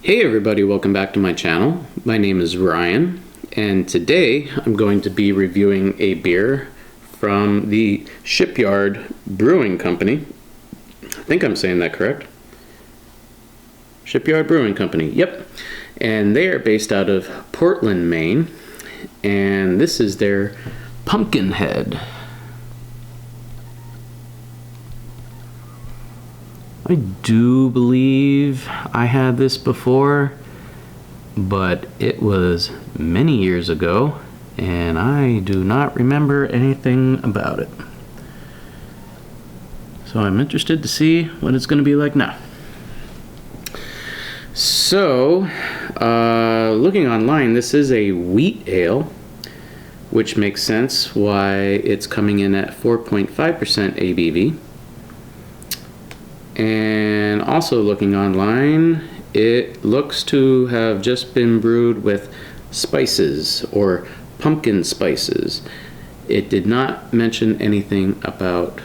Hey everybody, welcome back to my channel. My name is Ryan, and today I'm going to be reviewing a beer from the Shipyard Brewing Company. I think I'm saying that correct. Shipyard Brewing Company, yep. And they are based out of Portland, Maine, and this is their Pumpkinhead. I do believe I had this before, but it was many years ago, and I do not remember anything about it. So I'm interested to see what it's going to be like now. So, looking online, this is a wheat ale, which makes sense why it's coming in at 4.5% ABV. And also looking online, it looks to have just been brewed with spices or pumpkin spices. It did not mention anything about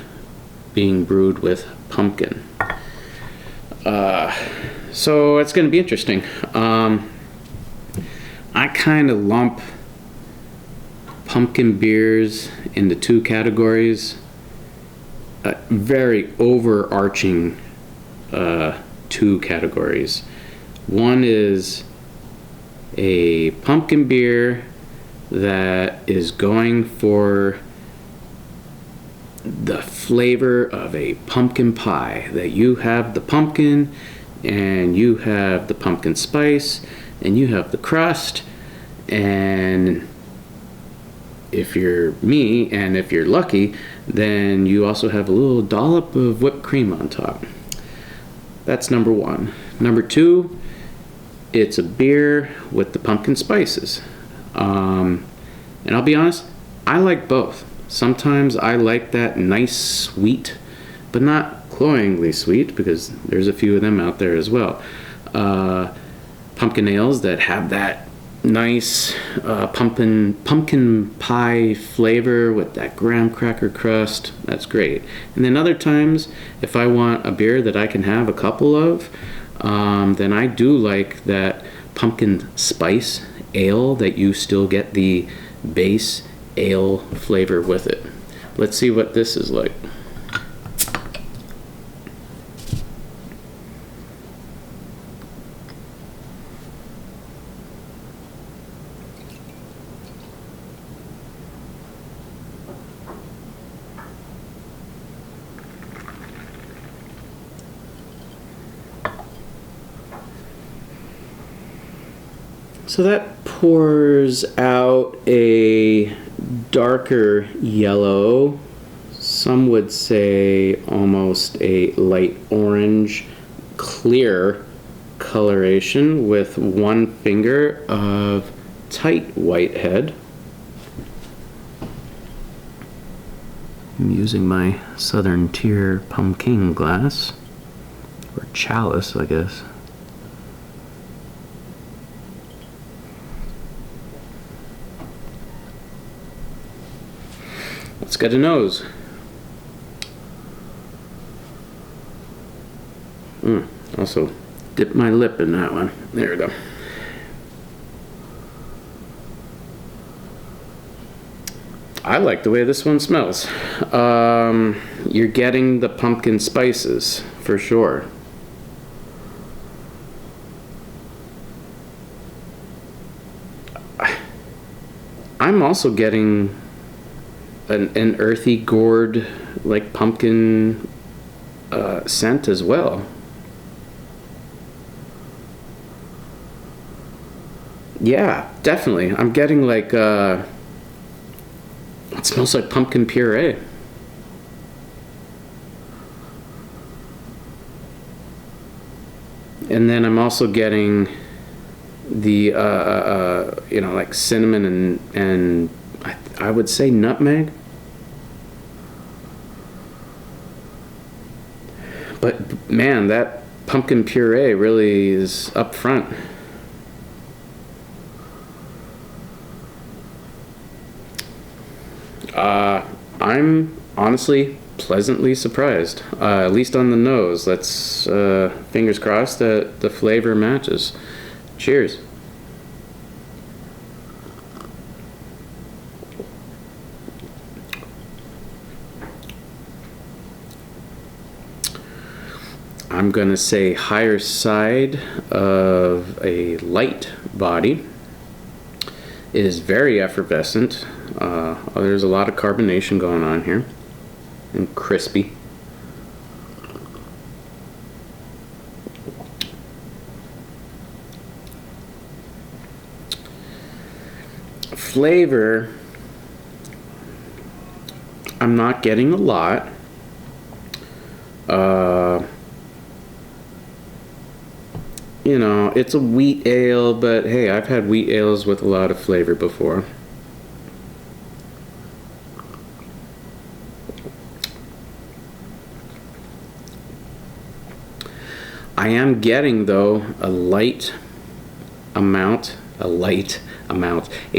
being brewed with pumpkin. So it's going to be interesting. I kind of lump pumpkin beers into two categories. Very overarching two categories. One is a pumpkin beer that is going for the flavor of a pumpkin pie, that you have the pumpkin and you have the pumpkin spice and you have the crust, and if you're me and if you're lucky, then you also have a little dollop of whipped cream on top. That's number one. Number two, it's a beer with the pumpkin spices. And I'll be honest, I like both. Sometimes I like that nice sweet, but not cloyingly sweet, because there's a few of them out there as well. Pumpkin ales that have that nice pumpkin pie flavor with that graham cracker crust. That's great. And then other times, if I want a beer that I can have a couple of, then I do like that pumpkin spice ale that you still get the base ale flavor with it. Let's see what this is like. So that pours out a darker yellow, some would say almost a light orange, clear coloration with one finger of tight white head. I'm using my Southern Tier pumpkin glass, or chalice, I guess. Let's get a nose. Also, dip my lip in that one. There we go. I like the way this one smells. You're getting the pumpkin spices, for sure. I'm also getting an earthy gourd, like pumpkin scent as well. Yeah, definitely. I'm getting like it smells like pumpkin puree. And then I'm also getting the like cinnamon and I would say nutmeg. But man, that pumpkin puree really is up front. I'm honestly pleasantly surprised, at least on the nose. Let's fingers crossed that the flavor matches. Cheers. I'm gonna say higher side of a light body. It is very effervescent. There's a lot of carbonation going on here, and crispy. Flavor, I'm not getting a lot. You know, it's a wheat ale, but hey, I've had wheat ales with a lot of flavor before. I am getting, though, a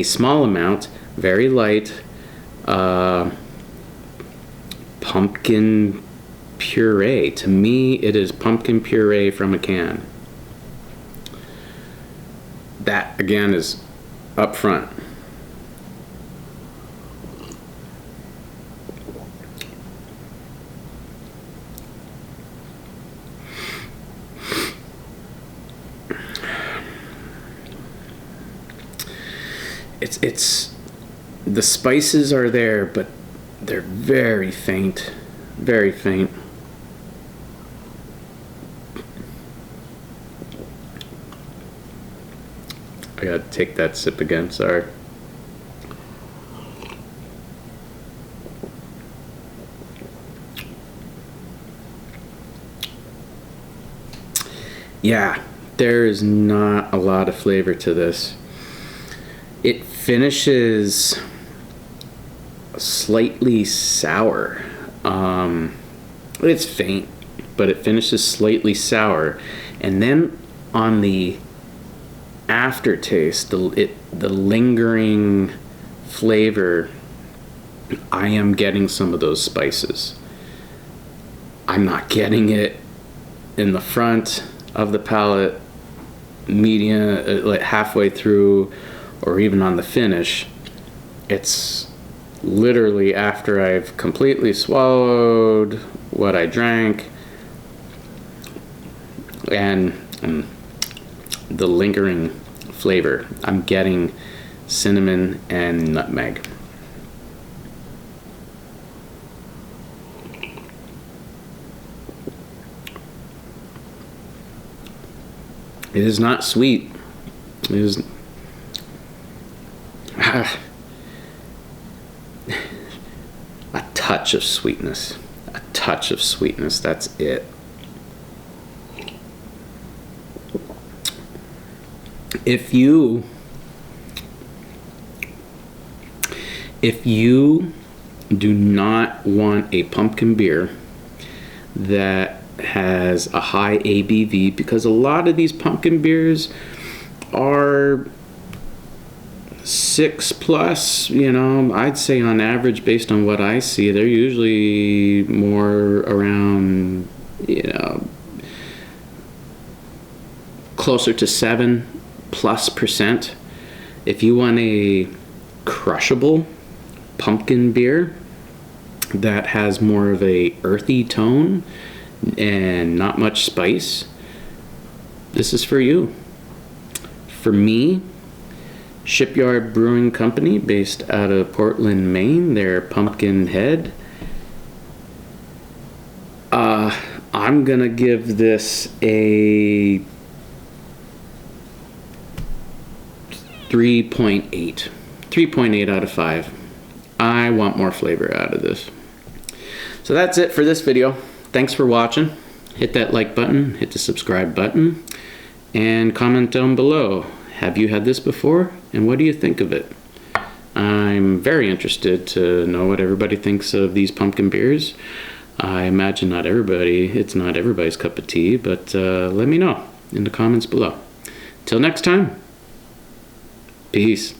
small amount, very light, pumpkin puree. To me, it is pumpkin puree from a can. That, again, is up front. It's the spices are there, but they're very faint, very faint. I gotta take that sip again, sorry. Yeah, there is not a lot of flavor to this. It finishes slightly sour. It's faint, but it finishes slightly sour. And then on the aftertaste, the lingering flavor, I am getting some of those spices. I'm not getting it in the front of the palate, medium, like halfway through, or even on the finish. It's literally after I've completely swallowed what I drank, and the lingering flavor. I'm getting cinnamon and nutmeg. It is not sweet. It is a touch of sweetness. A touch of sweetness, that's it. If you do not want a pumpkin beer that has a high ABV, because a lot of these pumpkin beers are 6+, you know, I'd say on average, based on what I see, they're usually more around, you know, closer to 7+%. If you want a crushable pumpkin beer that has more of a earthy tone and not much spice, this is for you. For me, Shipyard Brewing Company, based out of Portland, Maine, their Pumpkin Head. I'm gonna give this a 3.8. 3.8 out of 5. I want more flavor out of this. So that's it for this video. Thanks for watching. Hit that like button, hit the subscribe button, and comment down below. Have you had this before, and what do you think of it? I'm very interested to know what everybody thinks of these pumpkin beers. I imagine it's not everybody's cup of tea, but let me know in the comments below. Till next time, peace.